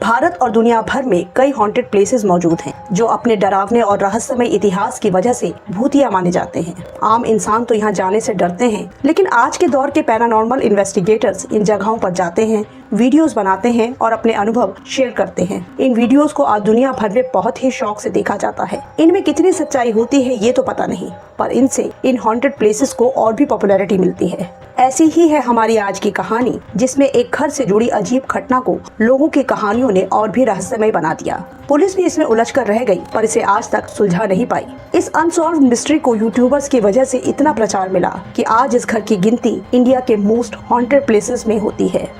भारत और दुनिया भर में कई हॉन्टेड प्लेसेस मौजूद हैं जो अपने डरावने और रहस्यमय इतिहास की वजह से भूतिया माने जाते हैं। आम इंसान तो यहाँ जाने से डरते हैं, लेकिन आज के दौर के पैरानॉर्मल इन्वेस्टिगेटर्स इन जगहों पर जाते हैं, वीडियोस बनाते हैं और अपने अनुभव शेयर करते हैं। इन वीडियोस को आज दुनिया भर में बहुत ही शौक से देखा जाता है। इनमें कितनी सच्चाई होती है ये तो पता नहीं, पर इनसे इन हॉन्टेड प्लेसेस को और भी पॉपुलैरिटी मिलती है। ऐसी ही है हमारी आज की कहानी, जिसमें एक घर से जुड़ी अजीब घटना को लोगों की कहानियों ने और भी रहस्यमय बना दिया। पुलिस भी इसमें उलझ कर रह गई, पर इसे आज तक सुलझा नहीं पाई। इस अनसॉल्व मिस्ट्री को यूट्यूबर्स की वजह से इतना प्रचार मिला कि आज इस घर की गिनती इंडिया के मोस्ट हॉन्टेड प्लेसेस में होती है।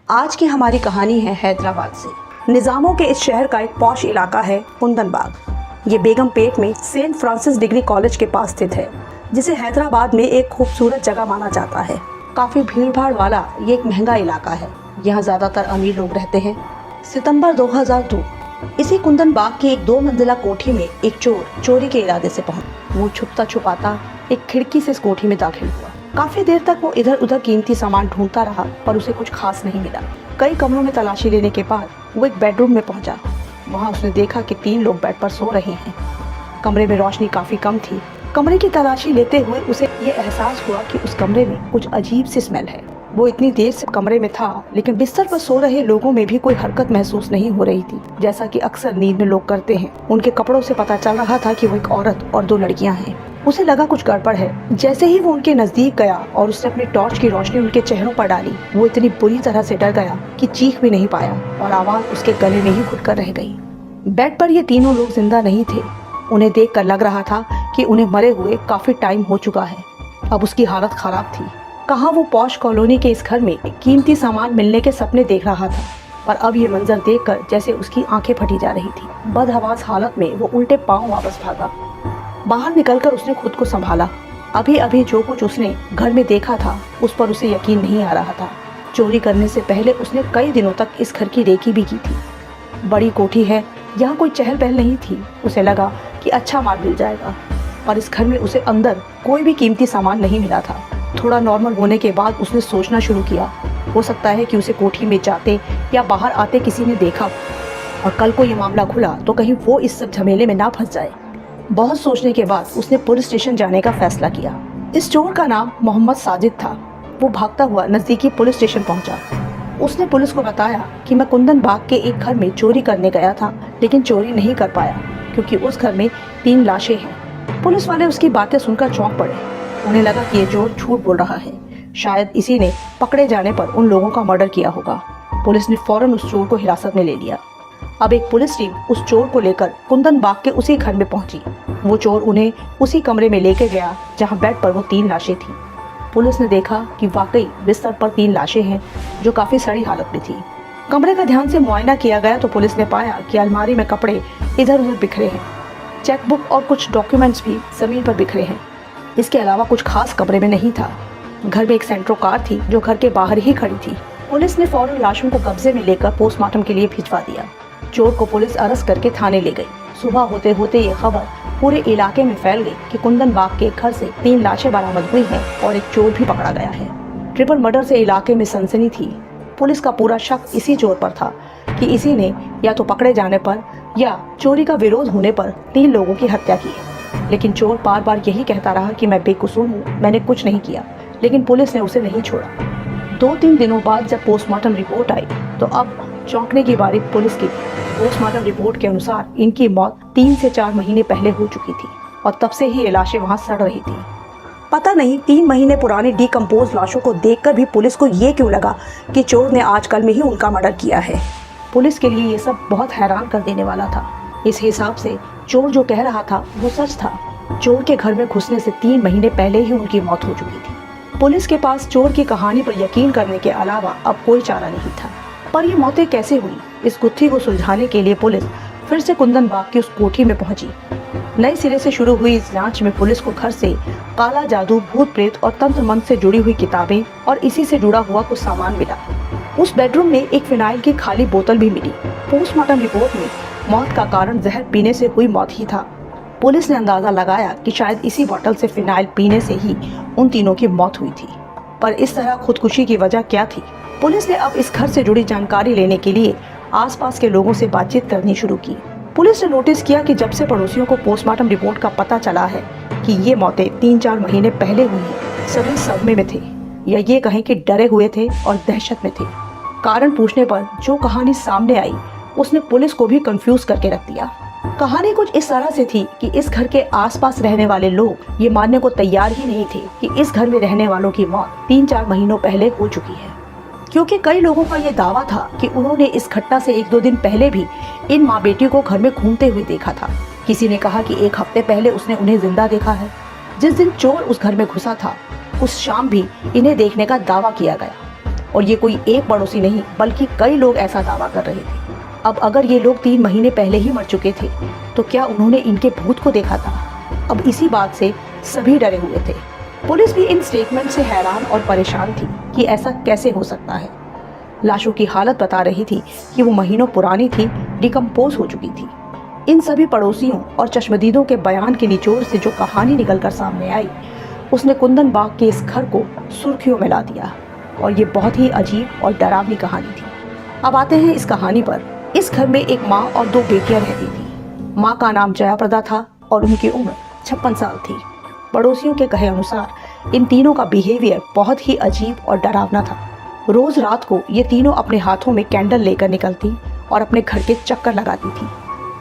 आज की हमारी कहानी है हैदराबाद से। निजामों के इस शहर का एक पॉश इलाका है कुंदन बाग। ये बेगमपेट में सेंट फ्रांसिस डिग्री कॉलेज के पास स्थित है, जिसे हैदराबाद में एक खूबसूरत जगह माना जाता है। काफी भीड़ भाड़ वाला ये एक महंगा इलाका है। यहाँ ज्यादातर अमीर लोग रहते हैं। सितंबर 2002 इसी कुंदन बाग की एक 2 मंजिला कोठी में एक चोर चोरी के इरादे से पहुंचा। वो छुपता छुपाता एक खिड़की से इस कोठी में दाखिल हुआ। काफी देर तक वो इधर उधर कीमती सामान ढूंढता रहा, पर उसे कुछ खास नहीं मिला। कई कमरों में तलाशी लेने के बाद वो एक बेडरूम में पहुंचा। वहां उसने देखा कि 3 लोग बेड पर सो रहे हैं। कमरे में रोशनी काफी कम थी। कमरे की तलाशी लेते हुए उसे ये एहसास हुआ कि उस कमरे में कुछ अजीब सी स्मेल है। वो इतनी देर से कमरे में था, लेकिन बिस्तर पर सो रहे लोगों में भी कोई हरकत महसूस नहीं हो रही थी, जैसा कि अक्सर नींद में लोग करते हैं। उनके कपड़ों से पता चल रहा था कि वो एक औरत और 2 लड़कियां हैं। उसे लगा कुछ गड़बड़ है। जैसे ही वो उनके नजदीक गया और उसने अपनी टॉर्च की रोशनी उनके चेहरों पर डाली, वो इतनी बुरी तरह से डर गया कि चीख भी नहीं पाया और आवाज उसके गले में ही घुटकर रह गई। बेड पर ये तीनों लोग जिंदा नहीं थे। उन्हें देखकर लग रहा था कि उन्हें मरे हुए काफी टाइम हो चुका है। अब उसकी हालत खराब थी। कहाँ वो पॉश कॉलोनी के इस घर में कीमती सामान मिलने के सपने देख रहा था, पर अब ये मंजर देखकर जैसे उसकी आंखें फटी जा रही थी। बदहवास हालत में वो उल्टे पांव वापस भागा। बाहर निकलकर उसने खुद को संभाला। अभी अभी जो कुछ उसने घर में देखा था उस पर उसे यकीन नहीं आ रहा था। चोरी करने से पहले उसने कई दिनों तक इस घर की रेकी भी की थी। बड़ी कोठी है, यहाँ कोई चहल पहल नहीं थी। उसे लगा कि अच्छा माल मिल जाएगा, पर इस घर में उसे अंदर कोई भी कीमती सामान नहीं मिला था। थोड़ा नॉर्मल होने के बाद उसने सोचना शुरू किया, हो सकता है कि उसे कोठी में जाते या बाहर आते किसी ने देखा, और कल को ये मामला खुला तो कहीं वो इस सब झमेले में ना फंस जाए। बहुत सोचने के बाद उसने पुलिस स्टेशन जाने का फैसला किया। इस चोर का नाम मोहम्मद साजिद था। वो भागता हुआ नजदीकी पुलिस स्टेशन पहुंचा। उसने पुलिस को बताया कि मैं कुंदन बाग के एक घर में चोरी करने गया था, लेकिन चोरी नहीं कर पाया क्योंकि उस घर में 3 लाशें हैं। पुलिस वाले उसकी बातें सुनकर चौंक पड़े। उन्हें लगा कि ये चोर झूठ बोल रहा है। शायद इसी ने पकड़े जाने पर उन लोगों का मर्डर किया होगा। पुलिस ने फौरन उस चोर को हिरासत में ले लिया। अब एक पुलिस टीम उस चोर को लेकर कुंदन बाग के उसी घर में पहुंची। वो चोर उन्हें उसी कमरे में लेकर गया जहां बेड पर वो 3 लाशें थी। पुलिस ने देखा कि वाकई बिस्तर पर 3 लाशें हैं जो काफी सड़ी हालत में थी। कमरे का ध्यान से मुआयना किया गया तो पुलिस ने पाया कि अलमारी में कपड़े इधर उधर बिखरे हैं। चेकबुक और कुछ डॉक्यूमेंट्स भी जमीन पर बिखरे हैं। इसके अलावा कुछ खास कमरे में नहीं था। घर में एक सेंट्रो कार थी जो घर के बाहर ही खड़ी थी। पुलिस ने फौरन लाशों को कब्जे में लेकर पोस्टमार्टम के लिए भिजवा दिया। चोर को पुलिस अरेस्ट करके थाने ले गई। सुबह होते होते ये खबर पूरे इलाके में फैल गई कि कुंदन बाग के घर से 3 लाशें बरामद हुई हैं और एक चोर भी पकड़ा गया है। ट्रिपल मर्डर से इलाके में सनसनी थी। पुलिस का पूरा शक इसी चोर पर था कि इसी ने या तो पकड़े जाने पर या चोरी का विरोध होने पर 3 लोगों की हत्या की है। लेकिन चोर बार बार यही कहता रहा कि मैं बेकसूर हूँ, मैंने कुछ नहीं किया। लेकिन पुलिस ने उसे नहीं छोड़ा। 2-3 दिनों बाद जब पोस्टमार्टम रिपोर्ट आई तो अब चौंकने की बारी पुलिस की थी। पोस्टमार्टम रिपोर्ट के अनुसार इनकी मौत 3 से 4 महीने पहले हो चुकी थी और तब से ही ये लाशें वहाँ सड़ रही थी। पता नहीं 3 महीने पुरानी डिकम्पोज लाशों को देखकर भी पुलिस को ये क्यों लगा कि चोर ने आजकल में ही उनका मर्डर किया है। पुलिस के लिए ये सब बहुत हैरान कर देने वाला था। इस हिसाब से चोर जो कह रहा था वो सच था। चोर के घर में घुसने से 3 महीने पहले ही उनकी मौत हो चुकी थी। पुलिस के पास चोर की कहानी पर यकीन करने के अलावा अब कोई चारा नहीं था। पर ये मौतें कैसे हुई, इस गुत्थी को सुलझाने के लिए पुलिस फिर से कुंदन बाग की उस कोठी में पहुंची। नए सिरे से शुरू हुई इस जांच में पुलिस को घर से काला जादू, भूत प्रेत और तंत्र मंत्र से जुड़ी हुई किताबें और इसी से जुड़ा हुआ कुछ सामान मिला। उस बेडरूम में एक फिनाइल की खाली बोतल भी मिली। पोस्टमार्टम रिपोर्ट में मौत का कारण जहर पीने से हुई मौत ही था। पुलिस ने अंदाजा लगाया कि शायद इसी बोतल से फिनाइल पीने से ही उन तीनों की मौत हुई थी। पर इस तरह खुदकुशी की वजह क्या थी? पुलिस ने अब इस घर से जुड़ी जानकारी लेने के लिए आसपास के लोगों से बातचीत करनी शुरू की। पुलिस ने नोटिस किया कि जब से पड़ोसियों को पोस्टमार्टम रिपोर्ट का पता चला है कि ये मौतें 3-4 महीने पहले हुई हैं, सभी सदमे में थे, या ये कहें कि डरे हुए थे और दहशत में थे। कारण पूछने पर जो कहानी सामने आई उसने पुलिस को भी कंफ्यूज करके रख दिया। कहानी कुछ इस तरह से थी कि इस घर के आसपास रहने वाले लोग ये मानने को तैयार ही नहीं थे कि इस घर में रहने वालों की मौत 3-4 महीनों पहले हो चुकी है, क्योंकि कई लोगों का ये दावा था कि उन्होंने इस घटना से 1-2 दिन पहले भी इन माँ बेटियों को घर में घूमते हुए देखा था। किसी ने कहा कि 1 हफ्ते पहले उसने उन्हें जिंदा देखा है। जिस दिन चोर उस घर में घुसा था उस शाम भी इन्हें देखने का दावा किया गया, और ये कोई एक पड़ोसी नहीं बल्कि कई लोग ऐसा दावा कर रहे थे। अब अगर ये लोग 3 महीने पहले ही मर चुके थे तो क्या उन्होंने इनके भूत को देखा था? अब इसी बात से सभी डरे हुए थे। पुलिस भी इन स्टेटमेंट से हैरान और परेशान थी कि ऐसा कैसे हो सकता है। लाशों की हालत बता रही थी कि वो महीनों पुरानी थी, डिकम्पोज हो चुकी थी। इन सभी पड़ोसियों और चश्मदीदों के बयान के निचोड़ से जो कहानी निकलकर सामने आई उसने कुंदन बाग के इस घर को सुर्खियों में ला दिया, और ये बहुत ही अजीब और डरावनी कहानी थी। अब आते हैं इस कहानी पर। इस घर में एक माँ और 2 बेटियां रहती थी। माँ का नाम जयाप्रदा था और उनकी उम्र 56 साल थी। पड़ोसियों के कहे अनुसार इन तीनों का बिहेवियर बहुत ही अजीब और डरावना था। रोज रात को ये तीनों अपने हाथों में कैंडल लेकर निकलती और अपने घर के चक्कर लगाती थी।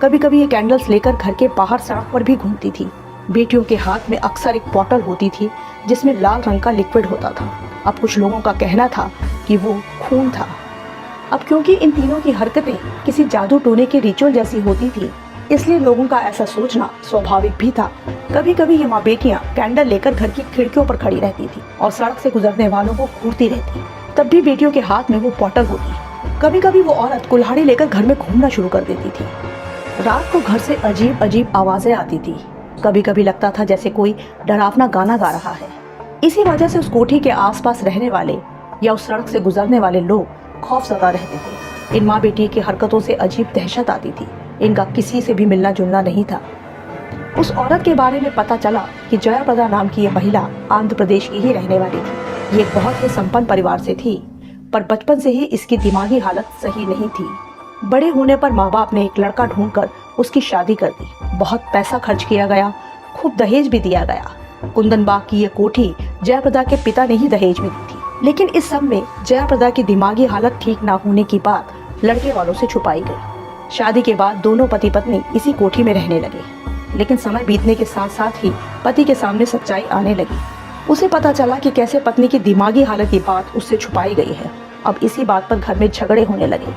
कभी कभी ये कैंडल्स लेकर घर के बाहर सड़क पर भी घूमती थी। बेटियों के हाथ में अक्सर एक बॉटल होती थी जिसमें लाल रंग का लिक्विड होता था। अब कुछ लोगों का कहना था कि वो खून था। अब क्योंकि इन तीनों की हरकतें किसी जादू टोने के रिचुअल जैसी होती थी, इसलिए लोगों का ऐसा सोचना स्वाभाविक भी था। कभी कभी ये माँ बेटियां कैंडल लेकर घर की खिड़कियों पर खड़ी रहती थी और सड़क से गुजरने वालों को घूरती रहती। तब भी बेटियों के हाथ में वो बॉटल होती। कभी कभी वो औरत कुल्हाड़ी लेकर घर में घूमना शुरू कर देती थी। रात को घर से अजीब अजीब आवाजें आती थी। कभी कभी लगता था जैसे कोई डरावना गाना गा रहा है। इसी वजह से उस कोठी के आसपास रहने वाले या उस सड़क से गुजरने वाले लोग खौफजदा रहते थे। इन माँ बेटी की हरकतों से अजीब दहशत आती थी। इनका किसी से भी मिलना जुलना नहीं था। उस औरत के बारे में पता चला कि जयाप्रदा नाम की ये महिला आंध्र प्रदेश की ही रहने वाली थी। ये एक बहुत ही संपन्न परिवार से थी, पर बचपन से ही इसकी दिमागी हालत सही नहीं थी। बड़े होने पर माँ बाप ने एक लड़का ढूंढकर उसकी शादी कर दी। बहुत पैसा खर्च किया गया, खूब दहेज भी दिया गया। कुंदन बाग की ये कोठी जयाप्रदा के पिता ने ही दहेज में दी थी। लेकिन इस सब में जयाप्रदा की दिमागी हालत ठीक ना होने की बात लड़के वालों से छुपाई गई। शादी के बाद दोनों पति पत्नी इसी कोठी में रहने लगे, लेकिन समय बीतने के साथ साथ ही पति के सामने सच्चाई आने लगी। उसे पता चला कि कैसे पत्नी की दिमागी हालत की बात उससे छुपाई गई है। अब इसी बात पर घर में झगड़े होने लगे,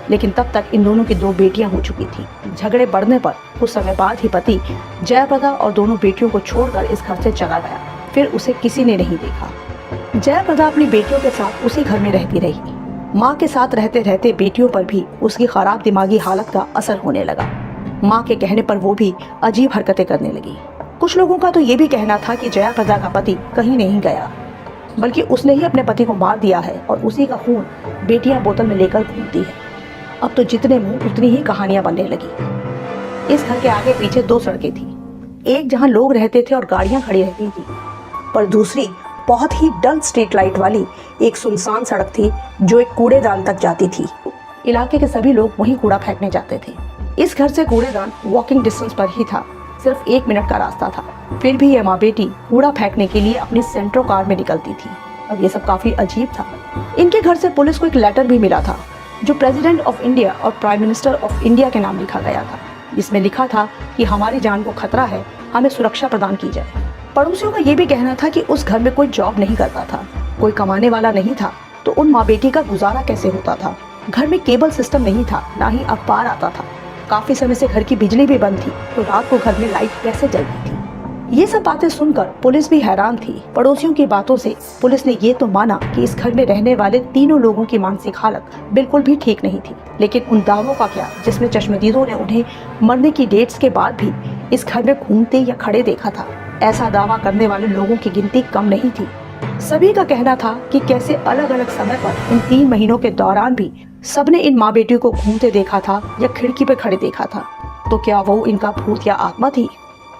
लेकिन तब तक इन दोनों की 2 बेटियां हो चुकी थी। झगड़े बढ़ने पर कुछ समय बाद ही पति जयाप्रदा और दोनों बेटियों को छोड़कर इस घर से चला गया। फिर उसे किसी ने नहीं देखा। जयाप्रदा अपनी बेटियों के साथ उसी घर में रहती रही। माँ के साथ रहते रहते बेटियों पर भी उसकी खराब दिमागी हालत का असर होने लगा। माँ के कहने पर वो भी अजीब हरकतें करने लगी। कुछ लोगों का तो ये भी कहना था कि जयाप्रदा का पति कहीं नहीं गया, बल्कि उसने ही अपने पति को मार दिया है और उसी का खून बेटियां बोतल में लेकर घूमती है। अब तो जितने मुंह उतनी ही कहानियां बनने लगी। इस घर के आगे पीछे 2 सड़कें थी, एक जहां लोग रहते थे और गाड़ियां खड़ी रहती थी, पर दूसरी बहुत ही डल स्ट्रीट लाइट वाली एक सुनसान सड़क थी जो एक कूड़ेदान तक जाती थी। इलाके के सभी लोग वहीं कूड़ा फेंकने जाते थे। इस घर से कूड़ेदान वॉकिंग डिस्टेंस पर ही था, सिर्फ 1 मिनट का रास्ता था। फिर भी यह माँ बेटी कूड़ा फेंकने के लिए अपनी सेंट्रो कार में निकलती थी। अब ये सब काफी अजीब था। इनके घर से पुलिस को एक लेटर भी मिला था जो प्रेसिडेंट ऑफ इंडिया और प्राइम मिनिस्टर ऑफ इंडिया के नाम लिखा गया था, जिसमें लिखा था कि हमारी जान को खतरा है, हमें सुरक्षा प्रदान की जाए। पड़ोसियों का ये भी कहना था कि उस घर में कोई जॉब नहीं करता था, कोई कमाने वाला नहीं था, तो उन माँ बेटी का गुजारा कैसे होता था। घर में केबल सिस्टम नहीं था, ना ही अखबार आता था। काफी समय से घर की बिजली भी बंद थी, तो रात को घर में लाइट कैसे जलती थी। ये सब बातें सुनकर पुलिस भी हैरान थी। पड़ोसियों की बातों से पुलिस ने ये तो माना कि इस घर में रहने वाले तीनों लोगों की मानसिक हालत बिल्कुल भी ठीक नहीं थी, लेकिन उन दावों का क्या जिसमें चश्मदीदों ने उन्हें मरने की डेट्स के बाद भी इस घर में घूमते या खड़े देखा था। ऐसा दावा करने वाले लोगों की गिनती कम नहीं थी। सभी का कहना था कि कैसे अलग अलग समय पर इन 3 महीनों के दौरान भी सबने इन माँ बेटियों को घूमते देखा था या खिड़की पर खड़े देखा था। तो क्या वो इनका भूत या आत्मा थी?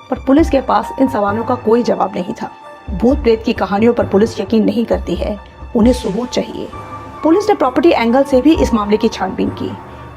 पर पुलिस के पास इन सवालों का कोई जवाब नहीं था। भूत प्रेत की कहानियों पर पुलिस यकीन नहीं करती है, उन्हें सबूत चाहिए। पुलिस ने प्रॉपर्टी एंगल से भी इस मामले की छानबीन की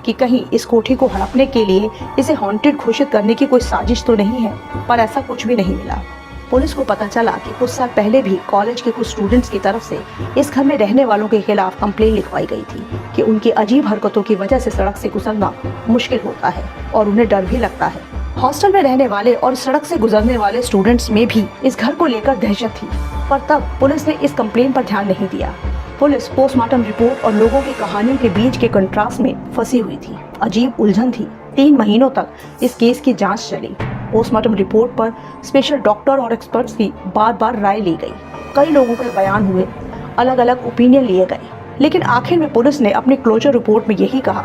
कि कहीं इस कोठी को हड़पने के लिए इसे हॉन्टेड घोषित करने की कोई साजिश तो नहीं है, पर ऐसा कुछ भी नहीं मिला। पुलिस को पता चला कि कुछ साल पहले भी कॉलेज के कुछ स्टूडेंट्स की तरफ से इस घर में रहने वालों के खिलाफ कंप्लेंट लिखवाई गई थी कि उनकी अजीब हरकतों की वजह से सड़क से गुजरना मुश्किल होता है और उन्हें डर भी लगता है। हॉस्टल में रहने वाले और सड़क से गुजरने वाले स्टूडेंट्स में भी इस घर को लेकर दहशत थी, पर तब पुलिस ने इस कंप्लेंट पर ध्यान नहीं दिया। पुलिस पोस्टमार्टम रिपोर्ट और लोगों की कहानियों के बीच के कंट्रास्ट में फंसी हुई थी। अजीब उलझन थी। 3 महीनों तक इस केस की जांच चली। पोस्टमार्टम रिपोर्ट पर स्पेशल डॉक्टर और एक्सपर्ट्स की बार-बार राय ली गई। कई लोगों के बयान हुए, अलग अलग ओपिनियन लिए गए, लेकिन आखिर में पुलिस ने अपनी क्लोजर रिपोर्ट में यही कहा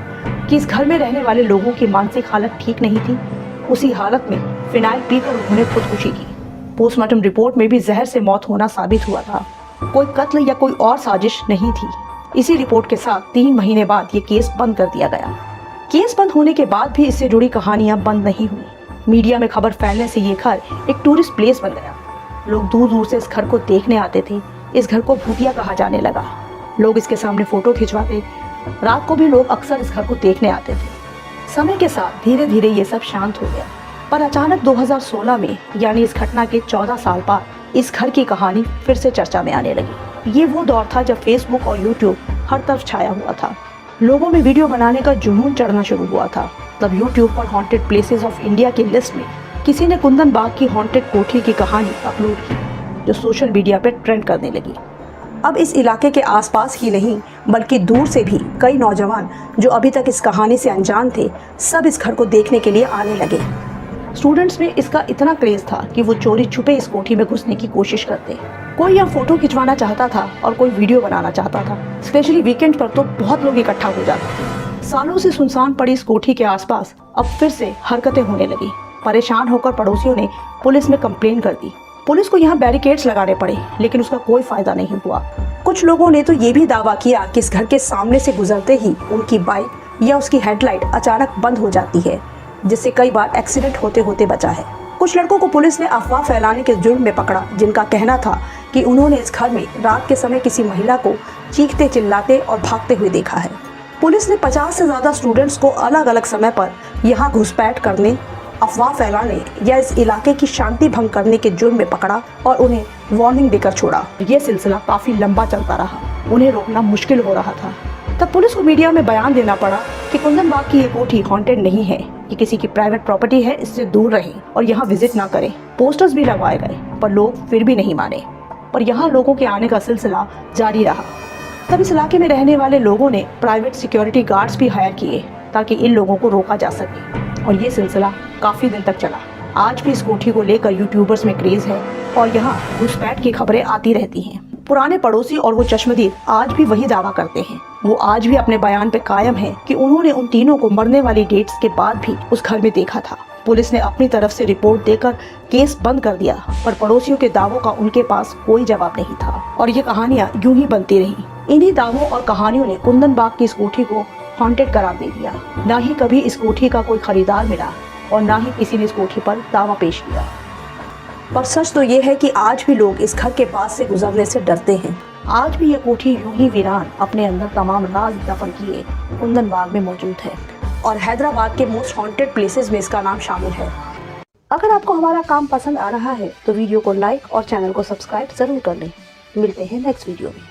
कि इस घर में रहने वाले लोगों की मानसिक हालत ठीक नहीं थी। उसी हालत में फिनाइल पीकर उन्होंने खुदकुशी की। पोस्टमार्टम रिपोर्ट में भी जहर से मौत होना साबित हुआ था। कोई कत्ल या कोई और साजिश नहीं थी। इसी रिपोर्ट के साथ 3 महीने बाद ये केस बंद कर दिया गया। केस बंद होने के बाद भी इससे जुड़ी कहानियां बंद नहीं हुई। मीडिया में खबर फैलने से ये घर एक टूरिस्ट प्लेस बन गया। लोग दूर दूर से इस घर को देखने आते थे। इस घर को भूतिया कहा जाने लगा। लोग इसके सामने फोटो खिंचवाते। रात को भी लोग अक्सर इस घर को देखने आते थे। समय के साथ धीरे धीरे ये सब शांत हो गया, पर अचानक 2016 में, यानी इस घटना के 14 साल बाद, इस घर की कहानी फिर से चर्चा में आने लगी। ये वो दौर था जब फेसबुक और यूट्यूब हर तरफ छाया हुआ था। लोगों में वीडियो बनाने का जुनून चढ़ना शुरू हुआ था। तब यूट्यूब पर हॉन्टेड प्लेसेस ऑफ इंडिया की लिस्ट में किसी ने कुंदन बाग की हॉन्टेड कोठी की कहानी अपलोड की, जो सोशल मीडिया पर ट्रेंड करने लगी। अब इस इलाके के आसपास ही नहीं, बल्कि दूर से भी कई नौजवान जो अभी तक इस कहानी से अनजान थे, सब इस घर को देखने के लिए आने लगे। स्टूडेंट्स में इसका इतना क्रेज था कि वो चोरी छुपे इस कोठी में घुसने की कोशिश करते। कोई यहाँ फोटो खिंचवाना चाहता था और कोई वीडियो बनाना चाहता था। स्पेशली वीकेंड पर तो बहुत लोग इकट्ठा हो जाते थे। सालों से सुनसान पड़ी इस कोठी के आसपास अब फिर से हरकतें होने लगी। परेशान होकर पड़ोसियों ने पुलिस में कंप्लेन कर दी। पुलिस को यहाँ बैरिकेड्स लगाने पड़े, लेकिन उसका कोई फायदा नहीं हुआ। कुछ लोगों ने तो ये भी दावा किया कि इस घर के सामने से गुजरते ही उनकी बाइक या उसकी हेडलाइट अचानक बंद हो जाती है, जिससे कई बार एक्सीडेंट होते होते बचा है। कुछ लड़कों को पुलिस ने अफवाह फैलाने के जुर्म में पकड़ा, जिनका कहना था कि उन्होंने इस घर में रात के समय किसी महिला को चीखते चिल्लाते और भागते हुए देखा है। पुलिस ने 50 से ज़्यादा स्टूडेंट्स को अलग अलग समय पर यहाँ घुसपैठ करने, अफवाह फैलाने या इस इलाके की शांति भंग करने के जुर्म में पकड़ा और उन्हें वार्निंग देकर छोड़ा। ये सिलसिला काफ़ी लंबा चलता रहा। उन्हें रोकना मुश्किल हो रहा था। तब पुलिस को मीडिया में बयान देना पड़ा कि कुंदन बाग की ये कोठी हॉन्टेड नहीं है, ये किसी की प्राइवेट प्रॉपर्टी है, इससे दूर रहें और यहाँ विजिट ना करें। पोस्टर्स भी लगवाए गए, पर लोग फिर भी नहीं माने। पर यहाँ लोगों के आने का सिलसिला जारी रहा। तब इस इलाके में रहने वाले लोगों ने प्राइवेट सिक्योरिटी गार्ड्स भी हायर किए ताकि इन लोगों को रोका जा सके, और ये सिलसिला काफ़ी दिन तक चला। आज भी इस कोठी को लेकर यूट्यूबर्स में क्रेज है और यहाँ घुसपैठ की खबरें आती रहती हैं। पुराने पड़ोसी और वो चश्मदीद आज भी वही दावा करते हैं। वो आज भी अपने बयान पे कायम है कि उन्होंने उन तीनों को मरने वाली डेट्स के बाद भी उस घर में देखा था। पुलिस ने अपनी तरफ से रिपोर्ट देकर केस बंद कर दिया, पर पड़ोसियों के दावों का उनके पास कोई जवाब नहीं था और ये कहानियां यूं ही बनती रही। इन्हीं दावों और कहानियों ने कुंदन बाग की इस कोठी को हॉन्टेड करार दे दिया। ना ही कभी इस कोठी का कोई खरीदार मिला और ना ही किसी ने इस कोठी पर दावा पेश किया। पर सच तो ये है कि आज भी लोग इस घर के पास से गुजरने से डरते हैं। आज भी ये कोठी यूं ही वीरान अपने अंदर तमाम राज दफन किए कुंदन बाग में मौजूद है और हैदराबाद के मोस्ट हॉन्टेड प्लेसेस में इसका नाम शामिल है। अगर आपको हमारा काम पसंद आ रहा है तो वीडियो को लाइक और चैनल को सब्सक्राइब जरूर कर लें। मिलते हैं नेक्स्ट वीडियो में।